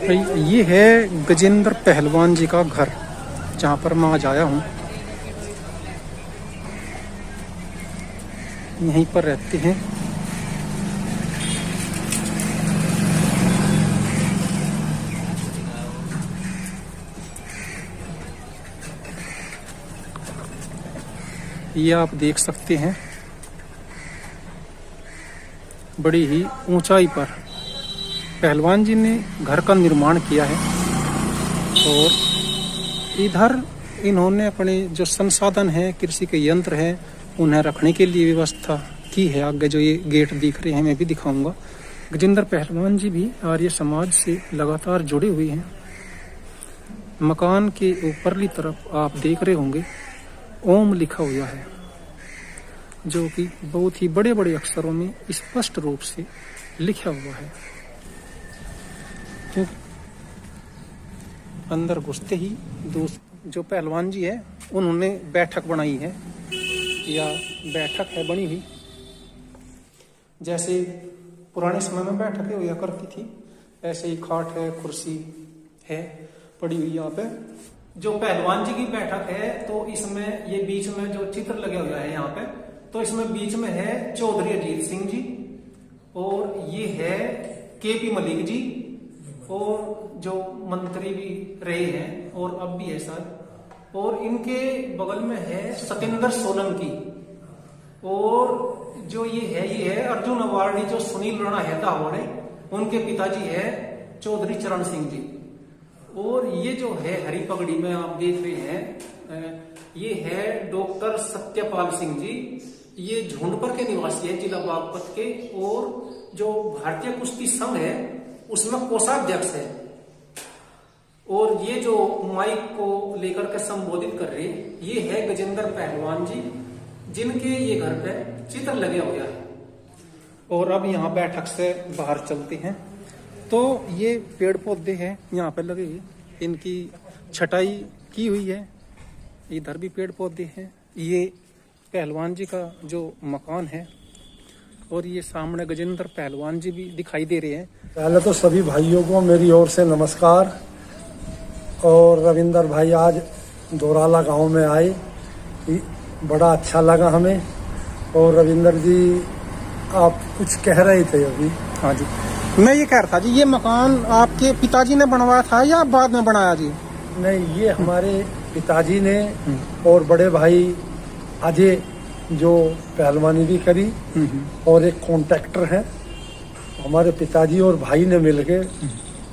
ये है गजेंद्र पहलवान जी का घर, जहाँ पर मैं आज आया हूँ। यहीं पर रहते हैं। ये आप देख सकते हैं, बड़ी ही ऊंचाई पर पहलवान जी ने घर का निर्माण किया है। और इधर इन्होंने अपने जो संसाधन हैं, कृषि के यंत्र हैं, उन्हें रखने के लिए व्यवस्था की है। आगे जो ये गेट दिख रहे हैं मैं भी दिखाऊंगा। गजेंद्र पहलवान जी भी आर्य समाज से लगातार जुड़े हुए हैं। मकान के ऊपरली तरफ आप देख रहे होंगे ओम लिखा हुआ है, जो कि बहुत ही बड़े बड़े अक्षरों में स्पष्ट रूप से लिखा हुआ है। तो अंदर घुसते ही जो पहलवान जी है उन्होंने बैठक बनाई है, या बैठक है बनी हुई, जैसे पुराने समय में बैठकें हुआ करती थी, ऐसे ही खाट है, कुर्सी है पड़ी हुई यहाँ पे। जो पहलवान जी की बैठक है तो इसमें ये बीच में जो चित्र लगे हुआ है यहाँ पे, तो इसमें बीच में है चौधरी अजीत सिंह जी, और ये है केपी मलिक जी, और जो मंत्री भी रहे हैं और अब भी है सर। और इनके बगल में है सत्येंद्र सोलंकी, और जो ये है अर्जुन अवार्डी जो सुनील राणा हेता हमारे, उनके पिताजी है चौधरी चरण सिंह जी। और ये जो है हरी पगड़ी में आप देख रहे हैं, ये है डॉक्टर सत्यपाल सिंह जी। ये झुंडपर के निवासी है, जिला बागपत के, और जो भारतीय कुश्ती संघ है उसमें कोषाध्यक्ष है। और ये जो माइक को लेकर के संबोधित कर रहे, ये है गजेंद्र पहलवान जी, जिनके ये घर पे चित्र लगे हुए हैं। और अब यहाँ बैठक से बाहर चलते हैं, तो ये पेड़ पौधे हैं यहाँ पे लगे, इनकी छटाई की हुई है। इधर भी पेड़ पौधे हैं। ये पहलवान जी का जो मकान है, और ये सामने गजेंद्र पहलवान जी भी दिखाई दे रहे हैं। पहले तो सभी भाइयों को मेरी ओर से नमस्कार। और रविंदर भाई आज दोराला गांव में आए, बड़ा अच्छा लगा हमें। और रविंदर जी आप कुछ कह रहे थे अभी? हाँ जी, मैं ये कह रहा था जी, ये मकान आपके पिताजी ने बनवाया था या बाद में बनाया जी? नहीं, ये हमारे पिताजी ने और बड़े भाई अजय जो पहलवानी भी करी, और एक कॉन्ट्रैक्टर है, हमारे पिताजी और भाई ने मिलके,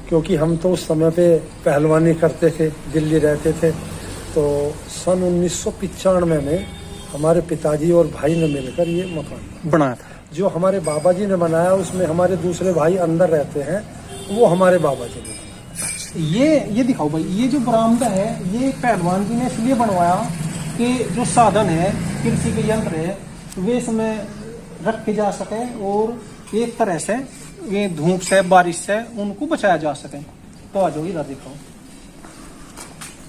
क्योंकि हम तो उस समय पे पहलवानी करते थे, दिल्ली रहते थे, तो सन 1995 में हमारे पिताजी और भाई ने मिलकर ये मकान बनाया था। जो हमारे बाबा जी ने बनाया, उसमें हमारे दूसरे भाई अंदर रहते हैं, वो हमारे बाबा जी ने बनाया। ये दिखाओ भाई, ये जो बरामदा है ये पहलवान जी ने इसलिए बनवाया कि जो साधन है, कृषि के यंत्र है, वे इसमें रखे जा सके और एक तरह से ये धूप से, बारिश से उनको बचाया जा सके। तो आ जाओ इधर दिखाओ।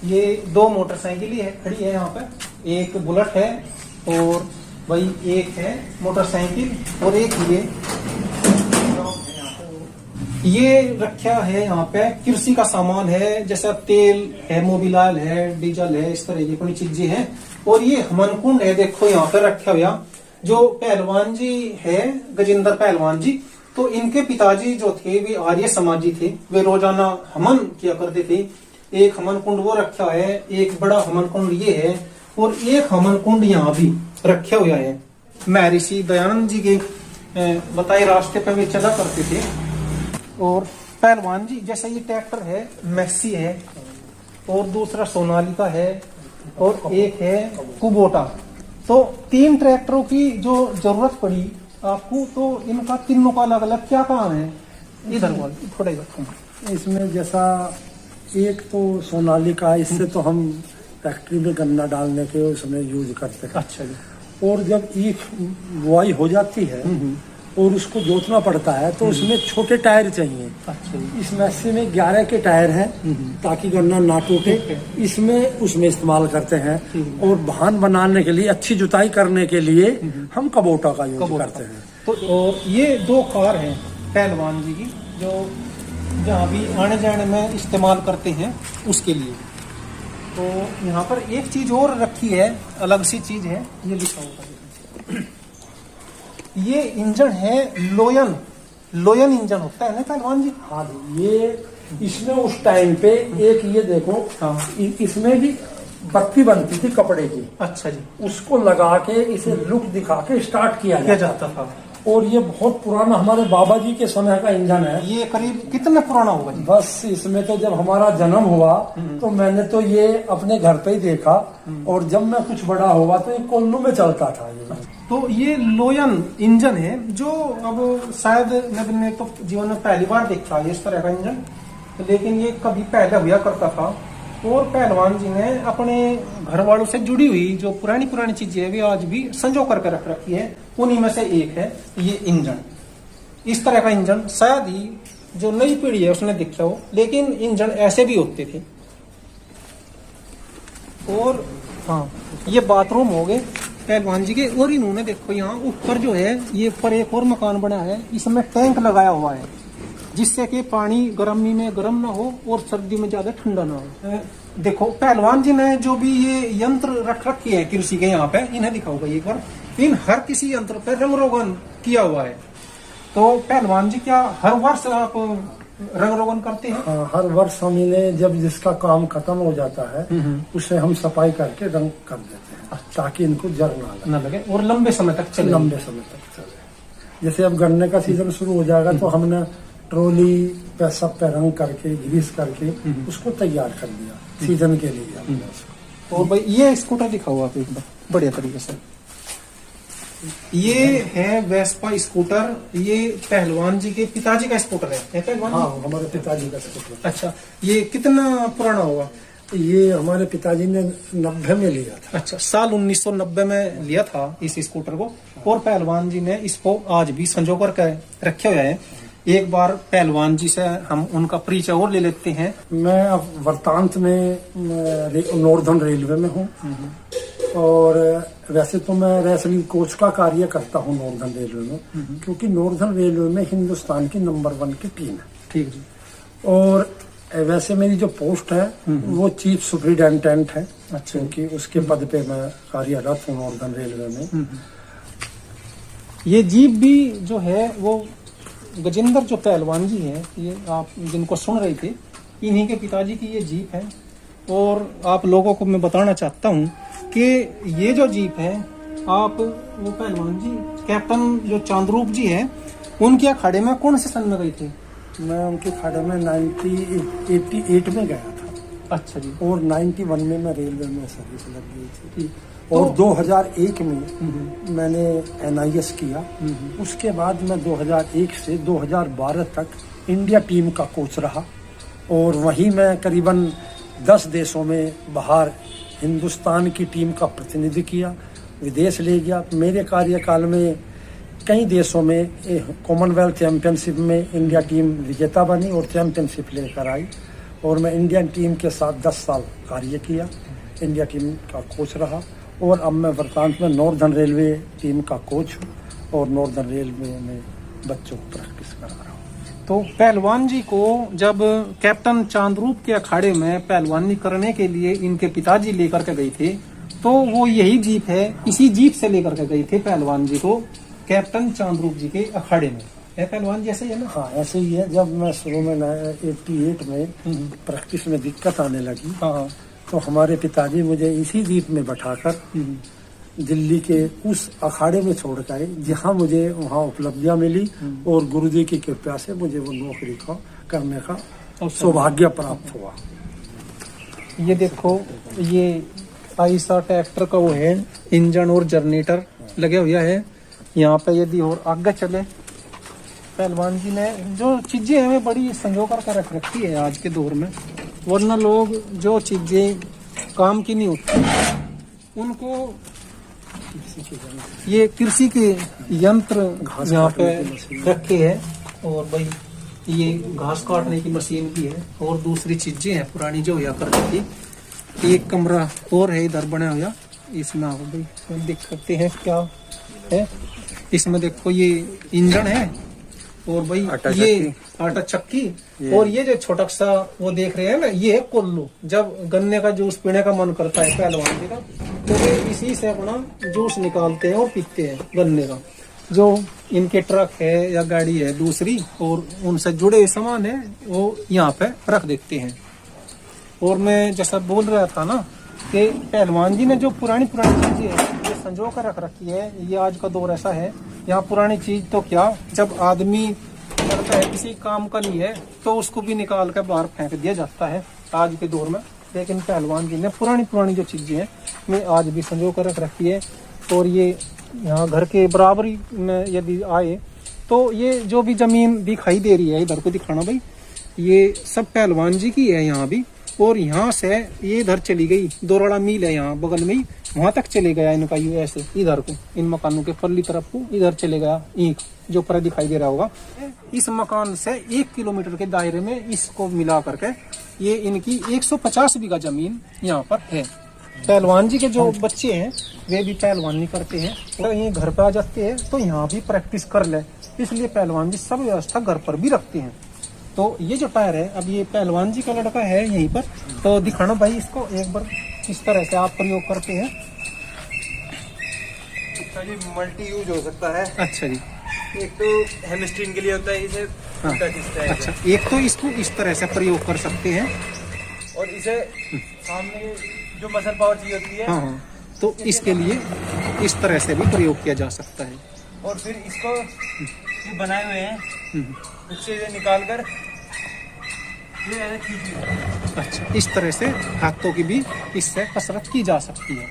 ये 2 मोटरसाइकिल है खड़ी है यहाँ पे, एक बुलेट है और भाई एक है मोटरसाइकिल, और एक ये रखा है यहाँ पे कृषि का सामान है, जैसा तेल है, मोबिलाइल है, डीजल है, इस तरह की बड़ी चीजें हैं। और ये हवन कुंड है, देखो यहाँ पे रखा हुआ। जो पहलवान जी है गजेंद्र पहलवान जी, तो इनके पिताजी जो थे वे आर्य समाजी थे, वे रोजाना हवन किया करते थे। एक हवन कुंड वो रखा है, एक बड़ा हवन कुंड ये है, और एक हवन कुंड यहाँ भी रखा हुआ है। महर्षि दयानंद जी के बताए रास्ते पे वे चला करते थे। और पहलवान जी जैसे ये ट्रैक्टर है मैसी है, और दूसरा सोनालिका है, और एक है कुबोटा। तो 3 ट्रैक्टरों की जो जरूरत पड़ी आपको, तो इनका तीनों का अलग अलग क्या काम है? इधर बोल थोड़ा ही। इसमें जैसा एक तो सोनालिका, इससे तो हम फैक्ट्री में गन्ना डालने के उसमें यूज करते हैं। अच्छा जी। और जब ईख बुआई हो जाती है और उसको जोतना पड़ता है, तो उसमें छोटे टायर चाहिए। अच्छा। इस मैसे में 11 के टायर हैं, ताकि गन्ना ना टूटे। इसमें उसमें इस्तेमाल करते हैं। और भान बनाने के लिए, अच्छी जुताई करने के लिए हम कबोटा का यूज करते हैं। तो और ये 2 कार हैं पहलवान जी की, जो जहाँ भी आने जाने में इस्तेमाल करते हैं उसके लिए। तो यहाँ पर एक चीज और रखी है, अलग सी चीज है, ये लिखा होगा। ये इंजन है लोयन, लोयन इंजन होता है ना पहलवान जी? हाँ जी, ये इसमें उस टाइम पे एक ये देखो, हाँ। इसमें भी बत्ती बनती थी कपड़े की। अच्छा जी। उसको लगा के इसे लुक दिखा के स्टार्ट किया जाता था। और ये बहुत पुराना हमारे बाबा जी के समय का इंजन है। ये करीब कितना पुराना होगा जी? बस इसमें तो जब हमारा जन्म हुआ तो मैंने तो ये अपने घर पे ही देखा, और जब मैं कुछ बड़ा हुआ तो ये कोल्लू में चलता था ये। तो ये लोयन इंजन है जो अब शायद मैंने तो जीवन में पहली बार देखा है इस तरह का इंजन, लेकिन ये कभी पहले हुआ करता था। और पहलवान जी ने अपने घर वालों से जुड़ी हुई जो पुरानी पुरानी चीजें है वे आज भी संजो करके रख रखी है। उन्हीं में से एक है ये इंजन। इस तरह का इंजन शायद ही जो नई पीढ़ी है उसने देखा हो, लेकिन इंजन ऐसे भी होते थे। और हाँ, ये बाथरूम हो गए पहलवान जी के। और इन्होंने देखो यहाँ ऊपर जो है ये ऊपर एक और मकान बना है, इसमें टैंक लगाया हुआ है जिससे कि पानी गर्मी में गर्म ना हो और सर्दी में ज्यादा ठंडा ना हो। देखो पहलवान जी ने जो भी ये यंत्र रख रखे हैं कृषि के यहाँ पे, इन्हें दिखाऊंगा एक बार। इन हर किसी यंत्र पे रंग रोगन किया हुआ है। तो पहलवान जी क्या हर वर्ष आप रंग रोगन करते हैं? हाँ, हर वर्ष हम इन्हें जब जिसका काम खत्म हो जाता है उसे हम सफाई करके रंग कर देते हैं ताकि इनको जर ना लगे और लंबे समय तक चले। लंबे समय तक चले। जैसे अब गन्ने का सीजन शुरू हो जाएगा तो हमने ट्रॉली पे सब पे रंग करके ग्रीस करके उसको तैयार कर दिया सीजन के लिए हमने उसको। और भाई ये स्कूटर दिखाओ आप एक बार बढ़िया तरीके से। ये है वेस्पा स्कूटर, ये पहलवान जी के पिताजी का स्कूटर है पहलवान? हाँ, हमारे पिताजी का स्कूटर। अच्छा, ये कितना पुराना होगा? ये हमारे पिताजी ने 90 में लिया था। अच्छा, साल 1990 में लिया था इस स्कूटर को। और पहलवान जी ने इसको आज भी संजो कर रखे हुए हैं। एक बार पहलवान जी से हम उनका परिचय और ले लेते हैं। मैं अब वर्तांत में नॉर्दर्न रेलवे में हूँ, और वैसे तो मैं रेसलिंग कोच का कार्य करता हूँ नॉर्दर्न रेलवे में, क्योंकि नॉर्दर्न रेलवे में हिंदुस्तान की नंबर 1 की टीम है। ठीक जी। और वैसे मेरी जो पोस्ट है वो चीफ सुपरिटेंडेंट है। अच्छा। क्योंकि उसके पद पे मैं कार्यरत हूँ नॉर्दर्न रेलवे में। ये जीप भी जो है वो गजेंद्र जो पहलवान जी हैं, ये आप जिनको सुन रहे थे, इन्हीं के पिताजी की ये जीप है। और आप लोगों को मैं बताना चाहता हूँ कि ये जो जीप है, आप वो पहलवान जी कैप्टन जो चांदरूप जी हैं, उनके अखाड़े में कौन से सन में गए थे? मैं उनके अखाड़े में 1988 में गया था। अच्छा जी। और 91 में मैं रेलवे में सर्विस लग गई थी। ठीक। और 2001 में मैंने NIS किया। उसके बाद मैं 2001 से 2012 तक इंडिया टीम का कोच रहा, और वहीं मैं करीबन 10 देशों में बाहर हिंदुस्तान की टीम का प्रतिनिधि किया, विदेश ले गया। मेरे कार्यकाल में कई देशों में कॉमनवेल्थ चैंपियनशिप में इंडिया टीम विजेता बनी और चैंपियनशिप लेकर आई। और मैं इंडियन टीम के साथ 10 साल कार्य किया, इंडिया टीम का कोच रहा। और अब मैं वर्तमान में नॉर्दर्न रेलवे टीम का कोच हूँ और नॉर्दर्न रेलवे में बच्चों को प्रैक्टिस करा रहा हूँ। तो पहलवान जी को जब कैप्टन चांदरूप के अखाड़े में पहलवानी करने के लिए इनके पिताजी लेकर के गए थे, तो वो यही जीप है, इसी जीप से लेकर के गए थे पहलवान जी को कैप्टन चांदरूप जी के अखाड़े में। है पहलवान जी ऐसे ही है ना? हाँ, ऐसे ही है। जब मैं शुरू में 88 में प्रैक्टिस में दिक्कत आने लगी, हाँ, तो हमारे पिताजी मुझे इसी जीप में बैठाकर दिल्ली के उस अखाड़े में छोड़ गए जहाँ मुझे वहाँ उपलब्धियाँ मिली, और गुरुजी की कृपा से मुझे वो नौकरी को करने का सौभाग्य प्राप्त हुआ। ये देखो, ये आईसा ट्रैक्टर का वो है, इंजन और जनरेटर लगे हुआ है यहाँ पे। यदि और आगे चले, पहलवान जी ने जो चीजें हमें बड़ी संजो कर रख रखी है आज के दौर में, वरना लोग जो चीजें काम की नहीं होती उनको, ये कृषि के यंत्र यहाँ पे रखे हैं। और भाई ये घास काटने की मशीन भी है, और दूसरी चीजें हैं पुरानी जो हुआ करती थी। एक कमरा और है इधर बना हुआ, इसमें आप भाई देख सकते हैं क्या है। इसमें देखो ये इंजन है, और भाई आटा ये चक्की। आटा चक्की, और ये जो छोटा सा वो देख रहे हैं ना, ये है कोल्लू। जब गन्ने का जूस पीने का मन करता है पहलवान जी का, तो ये इसी से अपना जूस निकालते हैं और पीते हैं गन्ने का। जो इनके ट्रक है या गाड़ी है दूसरी, और उनसे जुड़े हुए सामान है, वो यहाँ पे रख देते हैं। और मैं जैसा बोल रहा था ना कि पहलवान जी ने जो पुरानी चीजें है ये संजो कर रख रखी है। ये आज का दौर ऐसा है, यहाँ पुरानी चीज तो क्या, जब आदमी करता है किसी काम का नहीं है तो उसको भी निकाल कर बाहर फेंक दिया जाता है आज के दौर में। लेकिन पहलवान जी ने पुरानी जो चीजें हैं मैं आज भी संजो कर रख रखी है। और ये यहाँ घर के बराबरी में यदि आए तो ये जो भी जमीन दिखाई दे रही है, इधर को दिखाना भाई, ये सब पहलवान जी की है यहाँ भी। और यहाँ से ये इधर चली गई, दोराड़ा मिल है यहाँ बगल में ही, वहां तक चले गया इनका यू ऐसे इधर को, इन मकानों के परली तरफ को इधर चले गया ईंट जो पर दिखाई दे रहा होगा। इस मकान से 1 किलोमीटर के दायरे में इसको मिला करके ये इनकी 150 बीघा जमीन यहाँ पर है। पहलवान जी के जो बच्चे हैं वे भी पहलवानी करते हैं, तो ये घर पे आ जाते हैं तो यहाँ भी प्रैक्टिस कर ले, इसलिए पहलवान जी सब व्यवस्था घर पर भी रखते हैं। तो ये जो टायर है, अब ये पहलवान जी का लड़का है यहीं पर, तो दिखाना भाई इसको एक बार, इस तरह से आप प्रयोग करते हैं। अच्छा जी, मल्टी यूज हो सकता है। अच्छा जी, एक तो हेमस्टीन के लिए होता है, इसे हाँ। अच्छा, एक तो इसको इस तरह से प्रयोग कर सकते हैं, और इसे सामने जो मसल पावर चाहिए होती है, हाँ हाँ, तो इसके लिए इस तरह से भी प्रयोग किया जा सकता है। और फिर इसको जो बनाए हुए हैं उससे इसे निकाल कर ये ऐसे खींच लो। अच्छा, इस तरह से हाथों की भी इससे कसरत की जा सकती है।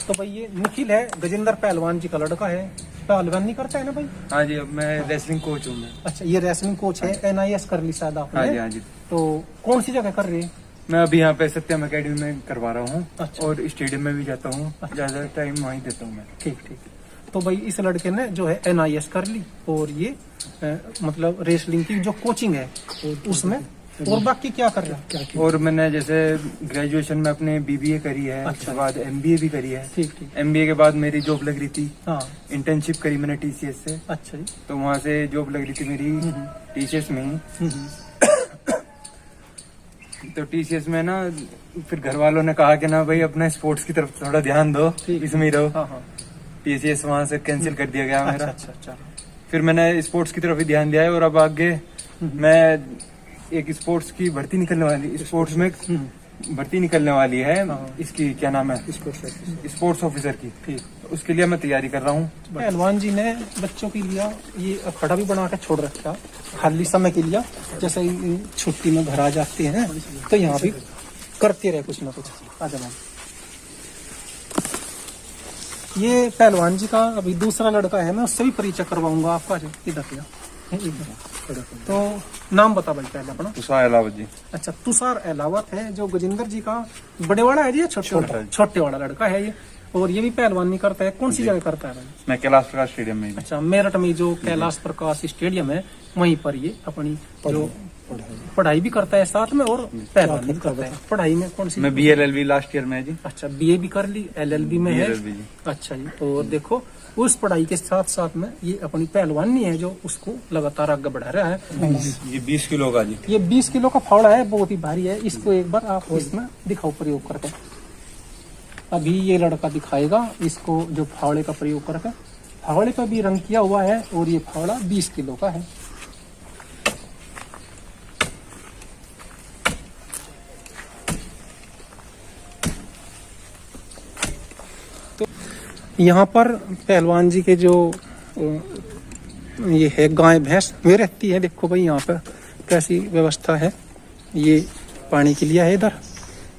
तो भाई ये निखिल है, गजेंद्र पहलवान जी का लड़का है, पहलवानी करता है ना भाई? हाँ जी, अब मैं रेसलिंग कोच हूँ मैं। अच्छा, ये रेसलिंग कोच है, NIS कर ली शायद आपने? हाँ जी, हाँ जी। तो कौन सी जगह कर रही है? मैं अभी यहाँ पे सत्यम अकेडमी में करवा रहा हूँ। अच्छा। और स्टेडियम में भी जाता हूँ। अच्छा। ज्यादा टाइम वहीं देता हूँ मैं। ठीक ठीक। तो भाई इस लड़के ने जो है NIS कर ली, और ये मतलब रेसलिंग की जो कोचिंग है उसमें, और बाकी क्या कर रहा है? और मैंने जैसे ग्रेजुएशन में अपने BBA करी है, अच्छा। उसके बाद MBA भी करी है। ठीक ठीक। MBA के बाद मेरी जॉब लग रही थी, हाँ, इंटर्नशिप करी मैंने TCS से, अच्छा जी। तो वहाँ से जॉब लग रही थी मेरी TCS में ही। तो TCS में ना फिर घर वालों ने कहा कि ना भाई अपने स्पोर्ट्स की तरफ थोड़ा ध्यान दो, ठीक। इसमें ही रहो। हाँ हाँ। TCS वहाँ से कैंसिल कर दिया गया अच्छा मेरा। अच्छा अच्छा। फिर मैंने स्पोर्ट्स की तरफ ही ध्यान दिया है, और अब आगे मैं एक स्पोर्ट्स की भर्ती निकलने वाली, स्पोर्ट्स में भर्ती निकलने वाली है, इसकी क्या नाम है, स्पोर्ट्स ऑफिसर की। ठीक। तो उसके लिए मैं तैयारी कर रहा हूँ। पहलवान जी ने बच्चों के लिए ये अखाड़ा भी बना के छोड़ रखा, खाली समय के लिए, जैसे ही छुट्टी में घर आ जाते हैं तो यहाँ भी करते रहे कुछ ना कुछ। आ जाना। ये पहलवान जी का अभी दूसरा लड़का है, मैं उससे भी परिचय करवाऊंगा आपका। जो इधर तो नाम बता भाई पहले अपना। तुषार अहलावत जी। अच्छा, तुषार अहलावत है, जो गजेंद्र जी का बड़े वाला है जी, छोटे वाला लड़का है ये। और ये भी पहलवानी करता है, कौन सी जगह करता है भाई? मैं कैलाश प्रकाश स्टेडियम में। अच्छा, मेरठ में जो कैलाश प्रकाश स्टेडियम है वहीं पर ये अपनी जो पढ़ाई भी करता है साथ में, और पहलवानी भी करता है। पढ़ाई में कौन सी? मैं BLLB लास्ट ईयर में जी। अच्छा, BA भी कर ली, LLB में है। BLLB जी। अच्छा जी। और देखो उस पढ़ाई के साथ साथ में ये अपनी पहलवानी है जो उसको लगातार आगे बढ़ा रहा है। ये 20 किलो का जी। ये 20 किलो का फावड़ा है, बहुत ही भारी है। इसको एक बार आप इसमें दिखाओ प्रयोग करके। अभी ये लड़का दिखाएगा इसको, जो फावड़े का प्रयोग करके। फावड़े पर भी रंग किया हुआ है, और ये फावड़ा 20 किलो का है। यहाँ पर पहलवान जी के जो ये है गाय भैंस वे रहती है। देखो भाई यहाँ पर कैसी व्यवस्था है, ये पानी के लिए है इधर,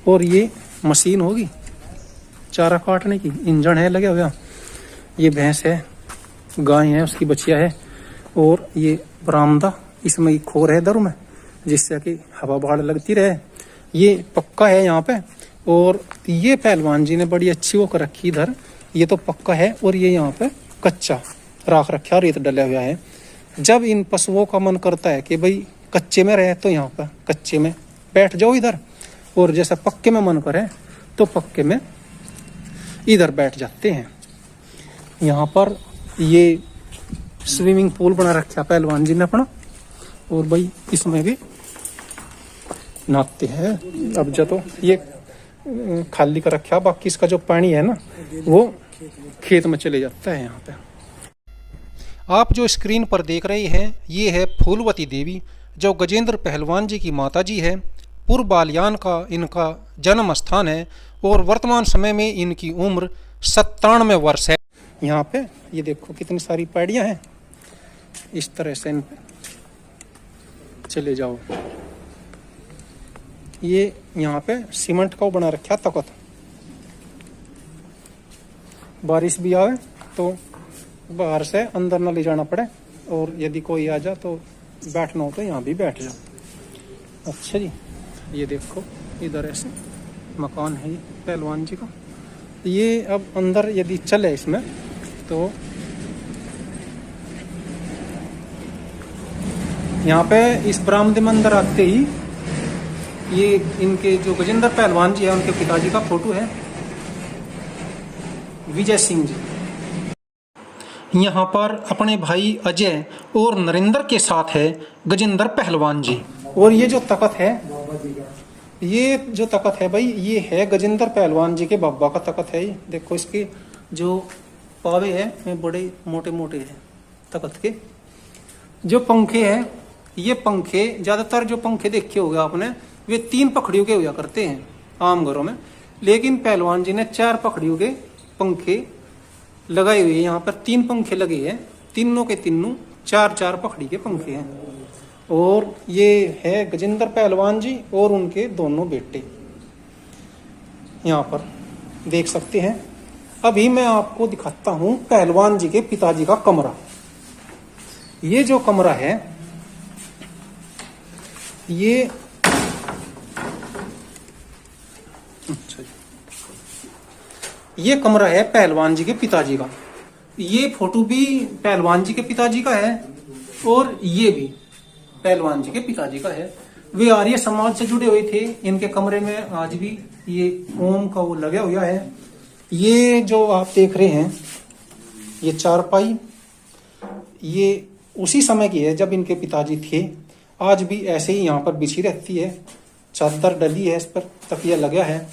और ये मशीन होगी चारा काटने की, इंजन है लगे हुआ। ये भैंस है, गाय है, उसकी बच्चिया है, और ये बरामदा, इसमें खोर है दर में, जिससे कि हवा बाढ़ लगती रहे। ये पक्का है यहाँ पे, और ये पहलवान जी ने बड़ी अच्छी वो कर रखी इधर। ये तो पक्का है, और ये यहाँ पे कच्चा राख रखा, रेत डला हुआ है। जब इन पशुओं का मन करता है कि भाई कच्चे में रहे, तो यहाँ पर कच्चे में बैठ जाओ इधर, और जैसा पक्के में मन करे तो पक्के में इधर बैठ जाते हैं। यहाँ पर ये स्विमिंग पूल बना रखा पहलवान जी ने अपना, और भाई इसमें भी नहाते हैं। अब जो तो ये खाली कर रखा, बाकी इसका जो पानी है ना वो खेत में चले जाता है। यहाँ पे आप जो स्क्रीन पर देख रहे हैं ये है फूलवती देवी, जो गजेंद्र पहलवान जी की माता जी है। पूर्व बालियान का इनका जन्म स्थान है और वर्तमान समय में इनकी उम्र 97 वर्ष है। यहाँ पे ये देखो कितनी सारी पैड़ियाँ हैं, इस तरह से इन पे चले जाओ। ये यहाँ पे सीमेंट का बना रखा तख्त, बारिश भी आवे तो बाहर से अंदर न ले जाना पड़े, और यदि कोई आ जा तो बैठना हो तो यहाँ भी बैठ जाओ। अच्छा जी, ये देखो इधर ऐसे मकान है ये पहलवान जी का। ये अब अंदर यदि चले इसमें तो यहाँ पे इस बरामदे में अंदर आते ही ये इनके जो गजेंद्र पहलवान जी है उनके पिताजी का फोटो है, विजय सिंह जी। यहाँ पर अपने भाई अजय और नरेंद्र के साथ है गजेंद्र पहलवान जी। और ये जो तख्त है, ये जो तख्त है भाई, ये है गजेंद्र पहलवान जी के बाबा का तख्त है। ये देखो इसके जो पावे हैं बड़े मोटे मोटे हैं तख्त के। जो पंखे हैं, ये पंखे ज्यादातर जो पंखे देखे होगा आपने वे 3 पखड़ियों के हुआ करते हैं आम घरों में, लेकिन पहलवान जी ने 4 पखड़ियों के पंखे लगाए हुए हैं। यहाँ पर 3 पंखे लगे हैं, तीनों के तीनों 4-4 पखड़ी के पंखे हैं। और ये है गजेंद्र पहलवान जी और उनके दोनों बेटे, यहाँ पर देख सकते हैं। अभी मैं आपको दिखाता हूं पहलवान जी के पिताजी का कमरा। ये जो कमरा है ये अच्छा, ये कमरा है पहलवान जी के पिताजी का। ये फोटो भी पहलवान जी के पिताजी का है और ये भी पहलवान जी के पिताजी का है। वे आर्य समाज से जुड़े हुए थे। इनके कमरे में आज भी ये ओम का वो लगा हुआ है। ये जो आप देख रहे हैं ये चारपाई, ये उसी समय की है जब इनके पिताजी थे। आज भी ऐसे ही यहाँ पर बिछी रहती है, चादर डली है, इस पर तकिया लगा है।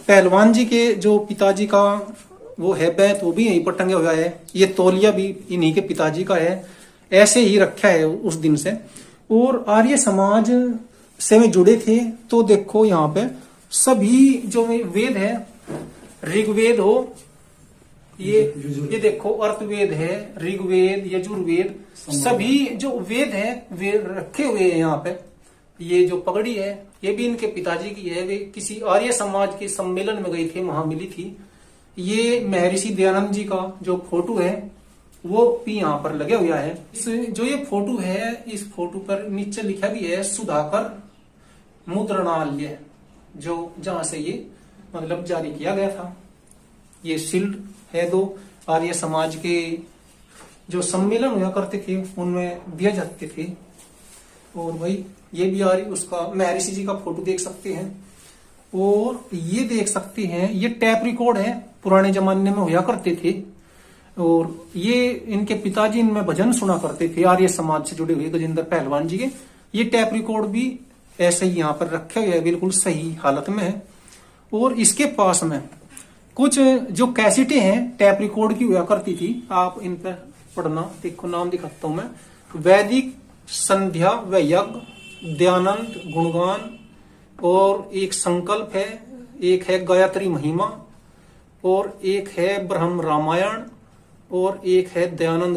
पहलवान जी के जो पिताजी का वो है बैत, वो भी यहीं पर टंगा हुआ है। ये तौलिया भी इन्हीं के पिताजी का है, ऐसे ही रखा है उस दिन से। और आर्य समाज से में जुड़े थे तो देखो यहाँ पे सभी जो वेद है, ऋग्वेद हो, ये देखो अर्थवेद है, ऋग्वेद, यजुर्वेद, सभी जो वेद है वे रखे हुए हैं यहाँ पे। ये जो पगड़ी है ये भी इनके पिताजी की है। वे किसी आर्य समाज के सम्मेलन में गई थे, वहां मिली थी। ये महर्षि दयानंद जी का जो फोटो है वो भी यहाँ पर लगे हुआ है। इस जो ये फोटो है, इस फोटो पर नीचे लिखा भी है सुधाकर मुद्रणालय, जो जहां से ये मतलब जारी किया गया था। ये शील्ड है, 2 आर्य समाज के जो सम्मेलन हुआ करते थे उनमें दिए जाते थे। और भाई ये भी आर्य उसका महर्षि जी का फोटो देख सकते हैं। और ये देख सकते हैं ये टैप रिकॉर्ड है, पुराने जमाने में हुआ करते थे। और ये इनके पिताजी इनमें भजन सुना करते थे, आर्य समाज से जुड़े हुए गजेंद्र पहलवान जी के। ये टैप रिकॉर्ड भी ऐसे ही यहाँ पर रखे हुए है, बिल्कुल सही हालत में है। और इसके पास में कुछ जो कैसेटें हैं टैप रिकॉर्ड की हुआ करती थी, आप इन पर पढ़ना। देखो नाम दिखाता हूं मैं, वैदिक संध्या व यज्ञ, दयानंद गुणगान, और एक संकल्प है, एक है गायत्री महिमा, और एक है ब्रह्म रामायण, और एक है दयानंद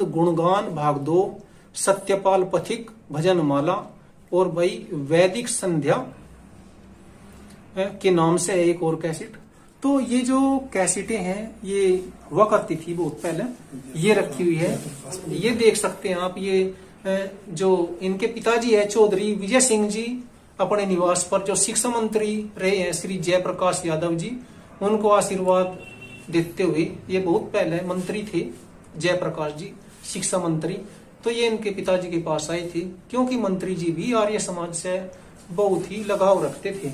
गुणगान भाग 2, सत्यपाल पथिक भजन माला, और भाई वैदिक संध्या के नाम से है एक और कैसेट। तो ये जो कैसेटें हैं ये हुआ करती थी बहुत पहले, ये रखी हुई है। ये देख सकते हैं आप, ये जो इनके पिताजी है चौधरी विजय सिंह जी, अपने निवास पर जो शिक्षा मंत्री रहे हैं श्री जयप्रकाश यादव जी, उनको आशीर्वाद देते हुए, ये बहुत पहले मंत्री थे जयप्रकाश जी, शिक्षा मंत्री। तो ये इनके पिताजी के पास आए थे, क्योंकि मंत्री जी भी आर्य समाज से बहुत ही लगाव रखते थे।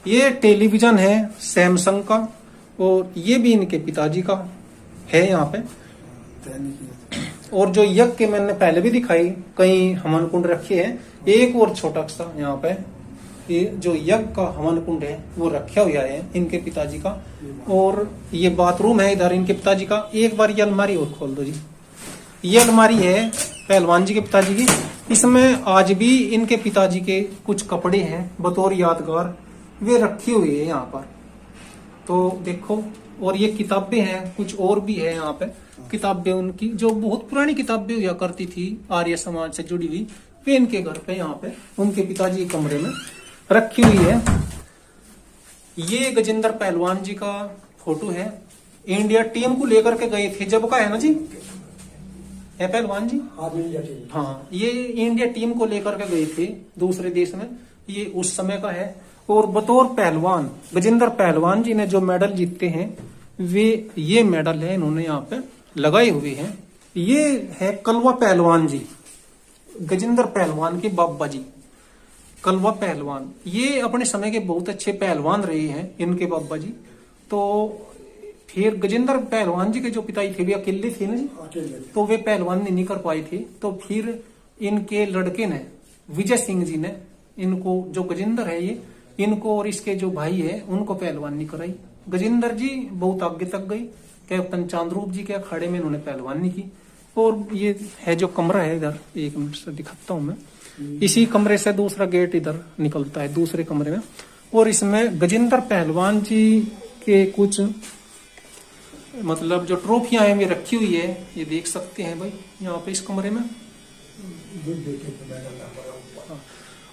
ये टेलीविजन है सैमसंग का, और ये भी इनके पिताजी का है यहाँ पे। तय नहीं किया। और जो यज्ञ के मैंने पहले भी दिखाई, कई हवन कुंड रखे हैं। एक और छोटा सा यहाँ पे ये जो यज्ञ का हवन कुंड है वो रखा हुआ है इनके पिताजी का। और ये बाथरूम है इधर इनके पिताजी का। एक बार ये अलमारी और खोल दो जी। ये अलमारी है पहलवान जी के पिताजी की। इसमें आज भी इनके पिताजी के कुछ कपड़े हैं बतौर यादगार, वे रखे हुए हैं यहाँ पर। तो देखो, और ये किताबें हैं, कुछ और भी है यहाँ पे किताबें उनकी, जो बहुत पुरानी किताबें हुआ करती थी आर्य समाज से जुड़ी हुई, वे इनके घर पे यहाँ पे उनके पिताजी के कमरे में रखी हुई है। ये गजेंद्र पहलवान जी का फोटो है। इंडिया टीम को लेकर के गए थे जब का, है ना जी, है पहलवान जी? हाँ, ये इंडिया टीम को लेकर के गए थे दूसरे देश में, ये उस समय का है। और बतौर पहलवान गजेंद्र पहलवान जी ने जो मेडल जीतते हैं वे ये मेडल है इन्होंने यहाँ पे लगाए हुए हैं। ये है कलवा पहलवान जी, गजेंद्र पहलवान के बाबा जी कलवा पहलवान। ये अपने समय के बहुत अच्छे पहलवान रहे हैं इनके बाबा जी। तो फिर गजेंद्र पहलवान जी के जो पिताजी थे वे अकेले थे ना जी, तो वे पहलवान नहीं कर पाए थे। तो फिर इनके लड़के ने, विजय सिंह जी ने इनको, जो गजेंद्र है ये, इनको और इसके जो भाई है उनको पहलवानी कराई। गजेंद्र जी बहुत आगे तक गई, कैप्टन चांद्रूप जी के अखाड़े में इन्होंने पहलवानी की। और ये है जो कमरा है इधर, एक मिनट से दिखाता हूं मैं। इसी कमरे से दूसरा गेट इधर निकलता है दूसरे कमरे में। और इसमें गजेंद्र पहलवान जी के कुछ मतलब जो ट्रॉफियां हैं वे रखी हुई है, ये देख सकते हैं भाई यहाँ पे इस कमरे में।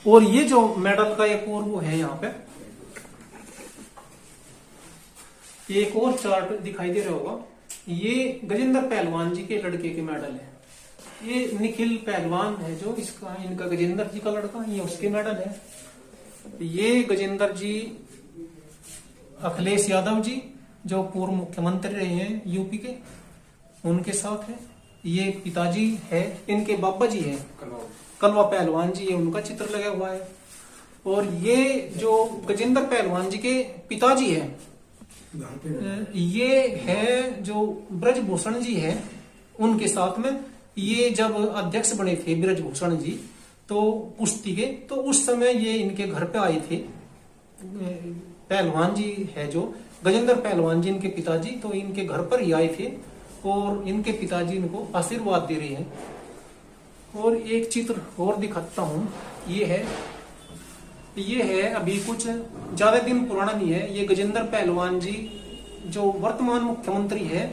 और ये जो मेडल का एक और वो है यहाँ पे, एक और चार्ट दिखाई दे रहा होगा, ये गजेंद्र पहलवान जी के लड़के के मेडल है। ये निखिल पहलवान है जो इसका, इनका गजेंद्र जी का लड़का, ये उसके मेडल है। ये गजेंद्र जी अखिलेश यादव जी जो पूर्व मुख्यमंत्री रहे हैं यूपी के, उनके साथ है। ये पिताजी है, इनके बाबा जी है कलवा पहलवान जी, ये उनका चित्र लगा हुआ है। और ये जो गजेंद्र पहलवान जी के पिताजी है, ये है जो ब्रजभूषण जी है, उनके साथ में। ये जब अध्यक्ष बने थे ब्रजभूषण जी तो कुश्ती के, तो उस समय ये इनके घर पे आए थे। पहलवान जी है जो गजेंद्र पहलवान जी इनके पिताजी, तो इनके घर पर ही आए थे और इनके पिताजी इनको आशीर्वाद दे रहे हैं। और एक चित्र और दिखाता हूँ, ये है अभी कुछ ज्यादा दिन पुराना नहीं है। ये गजेंद्र पहलवान जी जो वर्तमान मुख्यमंत्री है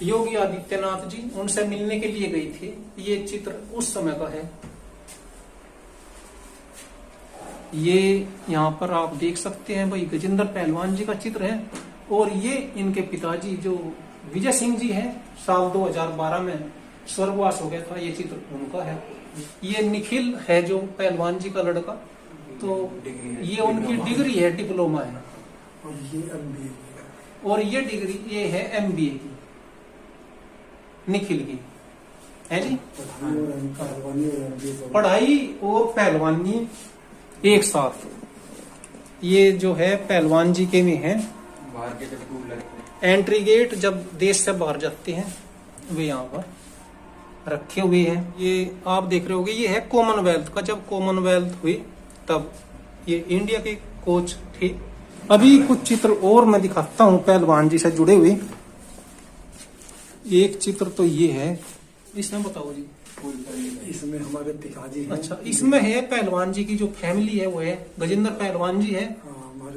योगी आदित्यनाथ जी, उनसे मिलने के लिए गए थे। ये चित्र उस समय का है। ये यहाँ पर आप देख सकते हैं भाई गजेंद्र पहलवान जी का चित्र है। और ये इनके पिताजी जो विजय सिंह जी हैं, साल 2012 में स्वर्गवास हो गया था, ये चित्र उनका है। ये निखिल है जो पहलवान जी का लड़का, तो ये उनकी डिग्री है, डिप्लोमा है। और ये डिग्री ये है MBA की, निखिल की है जी। पढ़ाई और पहलवानी एक साथ, ये जो है पहलवान जी के में है। एंट्री गेट जब देश से बाहर जाते हैं वे यहाँ पर रखे हुए हैं। ये आप देख रहे होंगे, ये है कॉमनवेल्थ का, जब कॉमनवेल्थ हुई तब ये इंडिया के कोच थे। अभी कुछ चित्र और मैं दिखाता हूँ पहलवान जी से जुड़े हुए। एक चित्र तो ये है, इसमें बताओ जी। इसमें हमारे पिताजी हैं। अच्छा, इसमें है पहलवान जी की जो फैमिली है वो है गजेंद्र पहलवान जी है,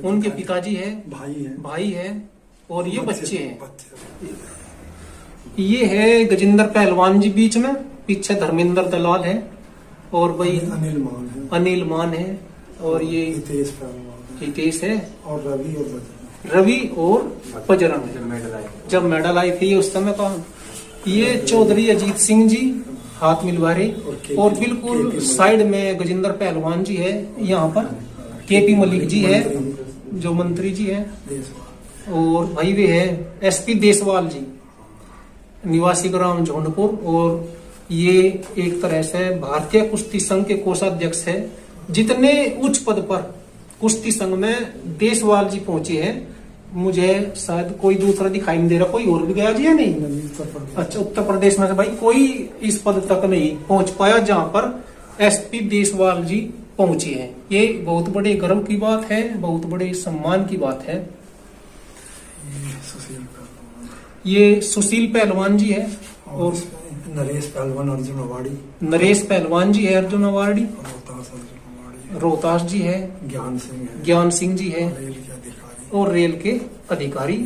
उनके पिताजी है, भाई है और ये बच्चे हैं। ये है गजेंद्र पहलवान जी बीच में, पीछे धर्मेंद्र दलाल है और भाई अनिल मान है और ये हितेश है और रवि और बजरंग। जब मेडल आई थी उस समय का। ये चौधरी अजीत सिंह जी हाथ मिलवा रहे और बिल्कुल साइड में गजेंद्र पहलवान जी है। यहाँ पर KP मलिक जी है जो मंत्री जी है और भाई वे है SP देसवाल जी, निवासी ग्राम झोंडपुर। और ये एक तरह से भारतीय कुश्ती संघ के कोषाध्यक्ष है। जितने उच्च पद पर कुश्ती संघ में देसवाल जी पहुंचे हैं मुझे शायद कोई दूसरा दिखाई नहीं दे रहा, कोई और भी गया जी या नहीं? उत्तर प्रदेश। अच्छा, उत्तर प्रदेश में से भाई कोई इस पद तक नहीं पहुंच पाया जहां पर एसपी देशवाल जी पहुंचे हैं। ये बहुत बड़े गर्व की बात है, बहुत बड़े सम्मान की बात है। ये सुशील पहलवान जी है और नरेश पहलवान अर्जुन अवार्डी, नरेश पहलवान जी है अर्जुन अवार्डी, रोहतास जी है, ज्ञान सिंह जी है और रेल के अधिकारी।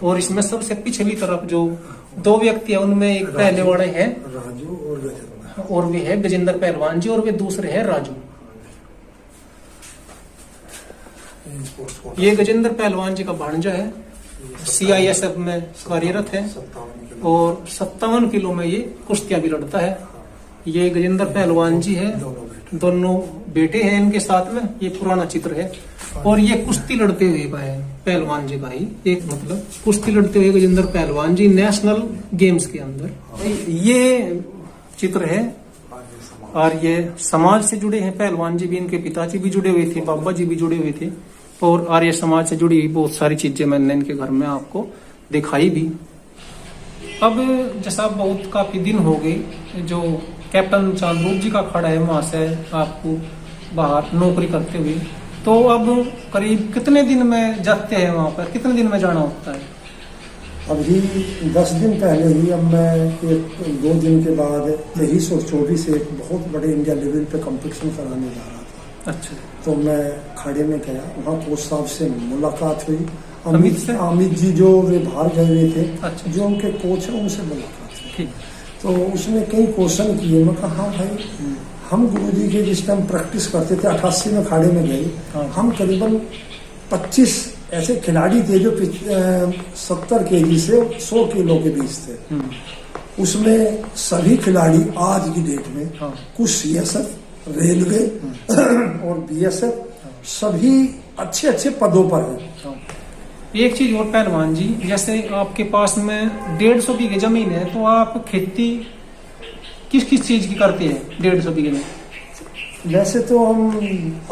और इसमें सबसे पिछली तरफ जो दो व्यक्ति है उनमें एक पहले वाले हैं राजू और गजेंद्र, और वे है गजेंद्र पहलवान जी और वे दूसरे हैं राजू। ये गजेंद्र पहलवान जी का भांजा है, CISF में कार्यरत है और 57 किलो में ये कुश्तियां भी लड़ता है। ये गजेंद्र पहलवान जी है, दोनों बेटे हैं इनके साथ में। ये पुराना चित्र है और ये कुश्ती लड़ते हुए का है पहलवान जी का ही एक, मतलब कुश्ती लड़ते हुए गजेंद्र पहलवान जी नेशनल गेम्स के अंदर। ये चित्र है और ये समाज से जुड़े हैं पहलवान जी भी, इनके पिताजी भी जुड़े हुए थे, बाबा जी भी जुड़े हुए थे और आर्य समाज से जुड़ी बहुत सारी चीजें मैंने इनके घर में आपको दिखाई भी। अब जैसा बहुत काफी दिन हो गए जो कैप्टन चांदरूप जी का खड़ा है वहां से आपको बाहर नौकरी करते हुए, तो अब करीब कितने दिन में जाते हैं वहां पर, कितने दिन में जाना होता है? अभी 10 दिन पहले ही, अब मैं एक 2 दिन के बाद 2324 से एक बहुत बड़े इंडिया लेवल पे कंपटीशन कराने जा रहा था। अच्छा। तो मैं खाड़े में गया, वहाँ कोच साहब से मुलाकात हुई। अमित जी जो वे बाहर गए हुए थे, अच्छा। जो उनके कोच है उनसे मुलाकात हुई। ठीक। तो उसने कई क्वेश्चन किए। मैं कहा हाँ भाई, हम गुरुजी के जिस टाइम प्रैक्टिस करते थे 88 में खाड़े में गए, हम करीबन 25 ऐसे खिलाड़ी थे जो 70 kg से 100 किलो के बीच थे। उसमें सभी खिलाड़ी आज की डेट में कुछ CSF, रेलवे और BSF सभी अच्छे अच्छे पदों पर हैं। एक चीज और पहलवान जी, जैसे आपके पास में 150 बीघे जमीन है, तो आप खेती किस किस चीज की करते हैं 150 बीघे में? वैसे तो हम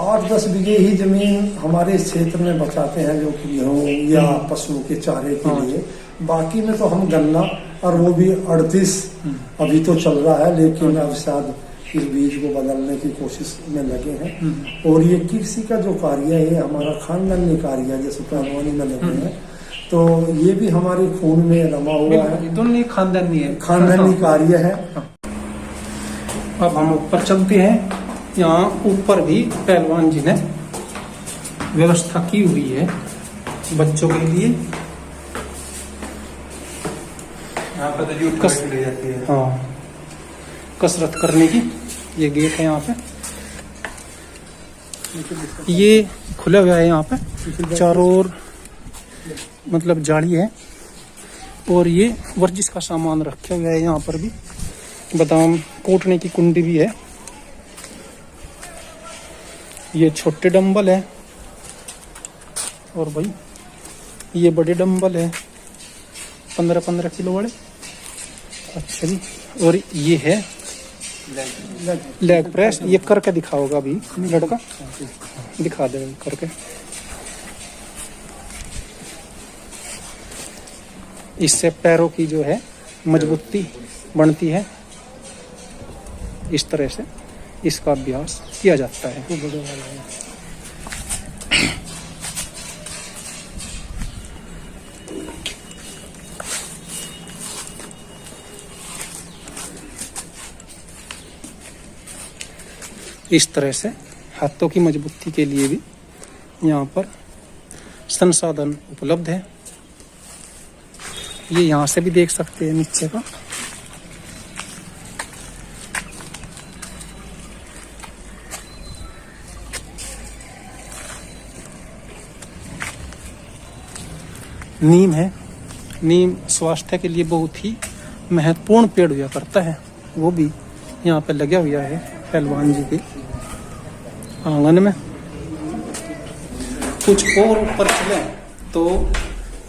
8-10 बीघे ही जमीन हमारे इस क्षेत्र में बचाते हैं, जो कि गेहूँ या पशुओं के चारे के लिए। बाकी में तो हम गन्ना, और वो भी 38 अभी तो चल रहा है, लेकिन अब शायद इस बीज को बदलने की कोशिश में लगे हैं। और ये कृषि का जो कार्य है हमारा खानदानी कार्य है, जैसे पहलवानी में लगे हैं, तो ये भी हमारे खून में रमा हुआ है, दोनों खानदानी है, खानदानी कार्य है। अब हम ऊपर चलते हैं। यहाँ ऊपर भी पहलवान जी ने व्यवस्था की हुई है बच्चों के लिए। यहाँ पर तो ले जाती है। हाँ, कसरत करने की ये गेट है यहाँ पे, ये खुला हुआ है यहाँ पे चारों ओर, मतलब जाली है। और ये वर्जिश का सामान रखा हुआ है यहाँ पर भी, बादाम कूटने की कुंडी भी है। ये छोटे डंबल है और भाई ये बड़े डंबल है 15-15 किलो वाले। अच्छा जी, और ये है लेग प्रेस, ये करके दिखाओगा अभी लड़का, दिखा दे करके। इससे पैरों की जो है मजबूती बढ़ती है, इस तरह से इसका अभ्यास किया जाता है। इस तरह से हाथों की मजबूती के लिए भी यहाँ पर संसाधन उपलब्ध है। ये यहाँ से भी देख सकते हैं नीचे का। नीम है, नीम स्वास्थ्य के लिए बहुत ही महत्वपूर्ण पेड़ हुआ करता है, वो भी यहाँ पे लगा हुआ है पहलवान जी के आंगन में। कुछ और ऊपर चले तो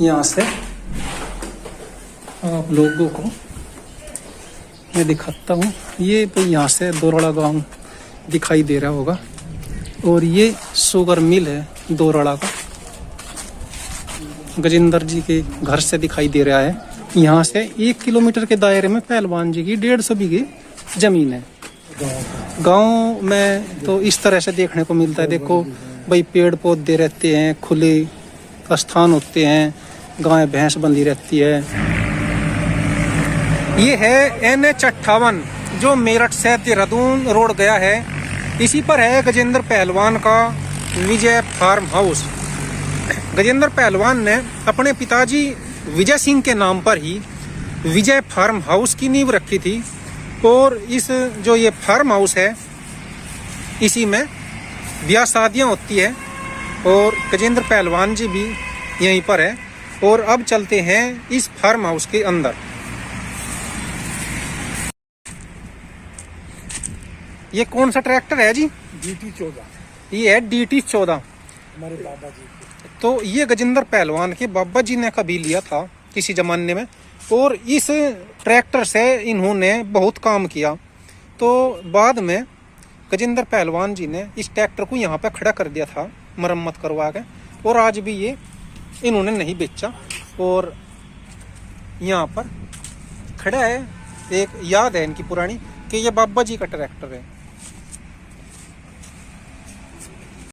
यहाँ से आप लोगों को मैं दिखाता हूँ। ये तो यहाँ से दोरड़ा गांव दिखाई दे रहा होगा और ये शुगर मिल है दोरड़ा का। गजेंद्र जी के घर से दिखाई दे रहा है। यहाँ से 1 किलोमीटर के दायरे में पहलवान जी की 150 बीघे जमीन है। गांव में तो इस तरह से देखने को मिलता है। देखो भाई, पेड़ पौधे रहते हैं, खुले स्थान होते हैं, गाय भैंस बंधी रहती है। ये है NH58 जो मेरठ से देहरादून रोड गया है। इसी पर है गजेंद्र पहलवान का विजय फार्म हाउस। गजेंद्र पहलवान ने अपने पिताजी विजय सिंह के नाम पर ही विजय फार्म हाउस की नींव रखी थी और इस जो ये फार्म हाउस है इसी में ब्याह शादियां होती है और गजेंद्र पहलवान जी भी यहीं पर है। और अब चलते हैं इस फार्म हाउस के अंदर। ये कौन सा ट्रैक्टर है जी? DT14 ये है DT14। हमारे बाबा जी के। तो ये गजेंद्र पहलवान के बाबा जी ने कभी लिया था किसी जमाने में और इस ट्रैक्टर से इन्होंने बहुत काम किया। तो बाद में गजेंद्र पहलवान जी ने इस ट्रैक्टर को यहाँ पे खड़ा कर दिया था मरम्मत करवा के और आज भी ये इन्होंने नहीं बेचा और यहाँ पर खड़ा है। एक याद है इनकी पुरानी कि ये बाबा जी का ट्रैक्टर है।